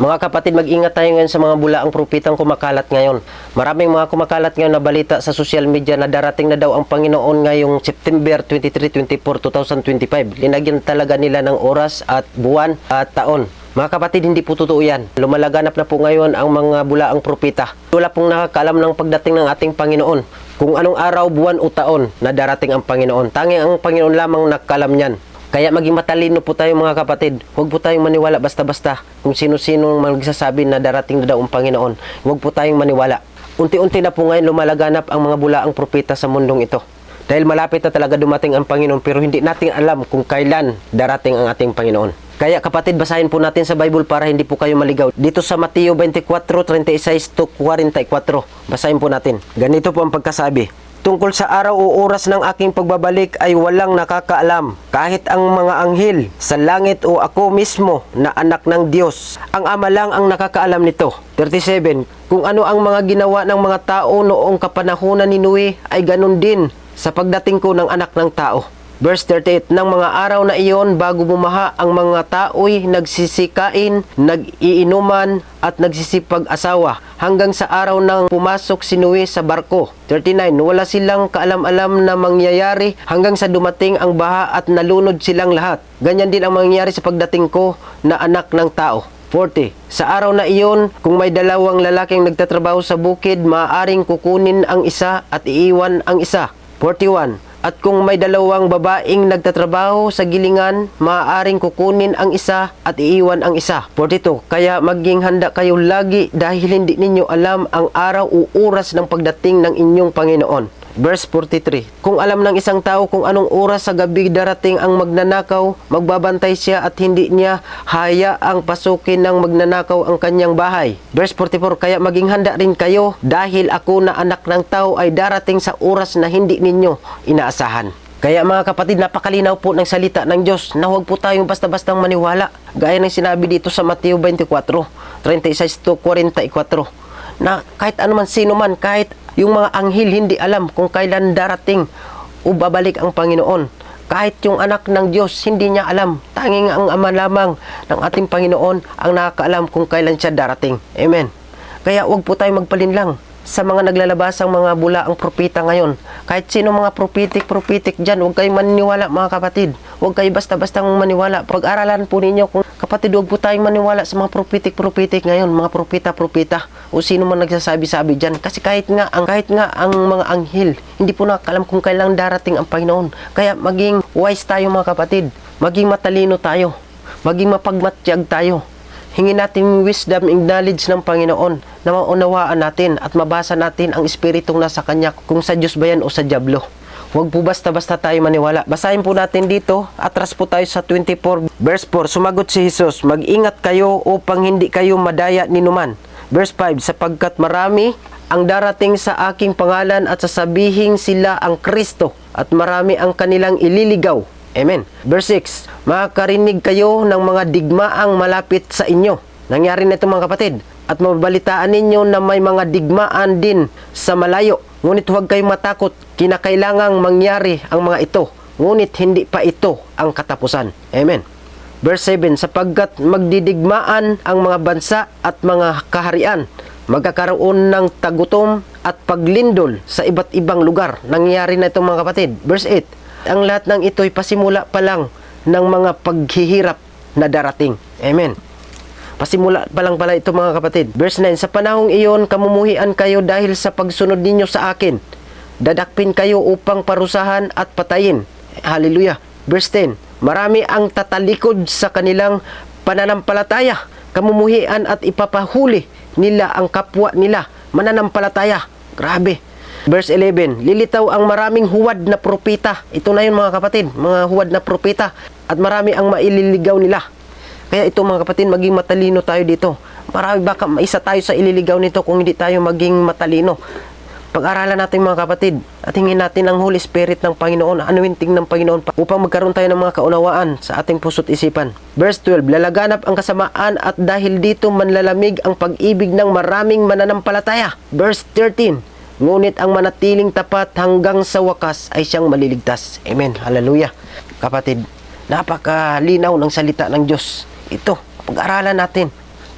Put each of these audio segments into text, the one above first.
Mga kapatid, mag-ingat tayo ngayon sa mga bulaang propetang kumakalat ngayon. Maraming mga kumakalat ngayon na balita sa social media na darating na daw ang Panginoon ngayong September 23, 24, 2025. Linagyan talaga nila ng oras at buwan at taon. Mga kapatid, hindi po totoo yan. Lumalaganap na po ngayon ang mga bulaang propeta. Wala pong nakakaalam ng pagdating ng ating Panginoon. Kung anong araw, buwan o taon na darating ang Panginoon. Tanging ang Panginoon lamang nakakalam niyan. Kaya maging matalino po tayo mga kapatid. Huwag po tayong maniwala basta-basta kung sino-sino magsasabi na darating na daw ang Panginoon. Huwag po tayong maniwala. Unti-unti na po ngayon lumalaganap ang mga bulaang propeta sa mundong ito. Dahil malapit na talaga dumating ang Panginoon pero hindi natin alam kung kailan darating ang ating Panginoon. Kaya kapatid, basahin po natin sa Bible para hindi po kayo maligaw. Dito sa Mateo 24:36-44. Basahin po natin. Ganito po ang pagkasabi. Tungkol sa araw o oras ng aking pagbabalik ay walang nakakaalam, kahit ang mga anghel sa langit o ako mismo na anak ng Diyos. Ang Ama lang ang nakakaalam nito. 37. Kung ano ang mga ginawa ng mga tao noong kapanahunan ni Noe ay ganun din sa pagdating ko ng anak ng tao. Verse 38, ng mga araw na iyon bago bumaha ang mga tao'y nagsisikain, nag-iinuman at nagsisipag-asawa hanggang sa araw nang pumasok si Noe sa barko. 39, wala silang kaalam-alam na mangyayari hanggang sa dumating ang baha at nalunod silang lahat. Ganyan din ang mangyayari sa pagdating ko na anak ng tao. 40. Sa araw na iyon, kung may dalawang lalaking nagtatrabaho sa bukid, maaaring kukunin ang isa at iiwan ang isa. 41. At kung may dalawang babaeng nagtatrabaho sa gilingan, maaaring kukunin ang isa at iiwan ang isa. 42. Kaya maging handa kayo lagi dahil hindi ninyo alam ang araw o oras ng pagdating ng inyong Panginoon. Verse 43. Kung alam ng isang tao kung anong oras sa gabi darating ang magnanakaw, magbabantay siya at hindi niya hayaang pasukin ng magnanakaw ang kanyang bahay. Verse 44. Kaya maging handa rin kayo dahil ako na anak ng tao ay darating sa oras na hindi ninyo inaasahan. Kaya mga kapatid, napakalinaw po ng salita ng Diyos na huwag po tayong basta-bastang maniwala. Gaya ng sinabi dito sa Mateo 24:36-44 na kahit anuman sino man, kahit yung mga anghel hindi alam kung kailan darating o babalik ang Panginoon. Kahit yung anak ng Diyos hindi niya alam. Tanging ang Ama lamang ng ating Panginoon ang nakakaalam kung kailan siya darating. Amen. Kaya huwag po tayong magpalinlang sa mga naglalabasang mga bulaang propeta ngayon. Kahit sino mga propitik dyan, huwag kayong maniniwala mga kapatid. Huwag kayo basta-bastang maniwala. Pag-aralan po ninyo kung kapatid, huwag po tayong maniwala sa mga propitik ngayon, mga propeta o sino man nagsasabi-sabi dyan. Kasi kahit nga ang mga anghel, hindi po nakakalam kung kailang darating ang Panginoon. Kaya maging wise tayo mga kapatid. Maging matalino tayo. Maging mapagmatyag tayo. Hingin natin wisdom and knowledge ng Panginoon na maunawaan natin at mabasa natin ang espiritong nasa Kanya kung sa Diyos ba yan o sa Diablo. Huwag po basta-basta tayo maniwala. Basahin po natin dito, atras po tayo sa 24 verse 4. Sumagot si Jesus, mag-ingat kayo upang hindi kayo madaya ni numan. Verse 5, sapagkat marami ang darating sa aking pangalan at sasabihin sila ang Kristo at marami ang kanilang ililigaw. Amen. Verse 6, makakarinig kayo ng mga digmaang malapit sa inyo. Nangyari na ito mga kapatid. At mabalitaan ninyo na may mga digmaan din sa malayo. Ngunit huwag kayong matakot, kinakailangang mangyari ang mga ito. Ngunit hindi pa ito ang katapusan. Amen. Verse 7, sapagkat magdidigmaan ang mga bansa at mga kaharian. Magkakaroon ng tagutom at paglindol sa iba't ibang lugar. Nangyari na ito mga kapatid. Verse 8, ang lahat ng ito'y pasimula pa lang ng mga paghihirap na darating. Amen. Pasimula pa lang pala ito mga kapatid. Verse 9, sa panahong iyon, kamumuhian kayo dahil sa pagsunod ninyo sa akin. Dadakpin kayo upang parusahan at patayin. Hallelujah. Verse 10, marami ang tatalikod sa kanilang pananampalataya. Kamumuhian at ipapahuli nila ang kapwa nila. Mananampalataya. Grabe. Verse 11, lilitaw ang maraming huwad na propeta. Ito na yun mga kapatid, mga huwad na propeta. At marami ang maililigaw nila. Kaya ito mga kapatid, maging matalino tayo dito. Marami baka maisa tayo sa ililigaw nito kung hindi tayo maging matalino. Pag-aralan natin mga kapatid at hingin natin ang Holy Spirit ng Panginoon, anointing ng Panginoon upang magkaroon tayo ng mga kaunawaan sa ating puso't isipan. Verse 12, lalaganap ang kasamaan at dahil dito manlalamig ang pag-ibig ng maraming mananampalataya. Verse 13, ngunit ang manatiling tapat hanggang sa wakas ay siyang maliligtas. Amen. Hallelujah. Kapatid, napakalinaw ng salita ng Diyos. Ito, pag-aralan natin.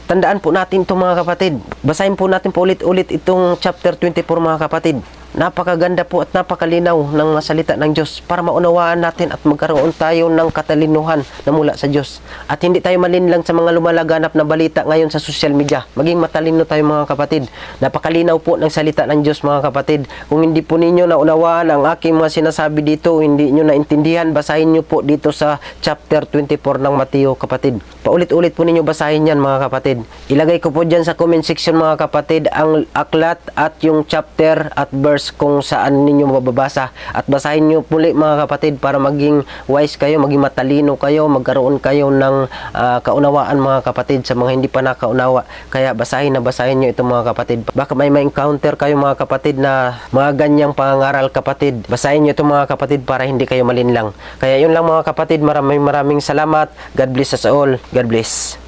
Tandaan po natin ito mga kapatid. Basahin po natin po ulit-ulit itong chapter 24 mga kapatid. Napakaganda po at napakalinaw ng mga salita ng Diyos para maunawaan natin at magkaroon tayo ng katalinuhan na mula sa Diyos. At hindi tayo malinlang sa mga lumalaganap na balita ngayon sa social media. Maging matalino tayo mga kapatid. Napakalinaw po ng salita ng Diyos mga kapatid. Kung hindi po ninyo naunawaan ang aking mga sinasabi dito, hindi nyo naintindihan, basahin nyo po dito sa chapter 24 ng Mateo kapatid. Paulit-ulit po ninyo basahin yan mga kapatid. Ilagay ko po dyan sa comment section mga kapatid ang aklat at yung chapter at verse kung saan ninyo mababasa. At basahin nyo muli mga kapatid para maging wise kayo, maging matalino kayo, magkaroon kayo ng kaunawaan mga kapatid sa mga hindi pa nakaunawa. Kaya basahin nyo ito mga kapatid. Baka may ma-encounter kayo mga kapatid na mga ganyang pangangaral kapatid. Basahin nyo ito mga kapatid para hindi kayo malinlang. Kaya yun lang mga kapatid, maraming salamat. God bless us all. God bless.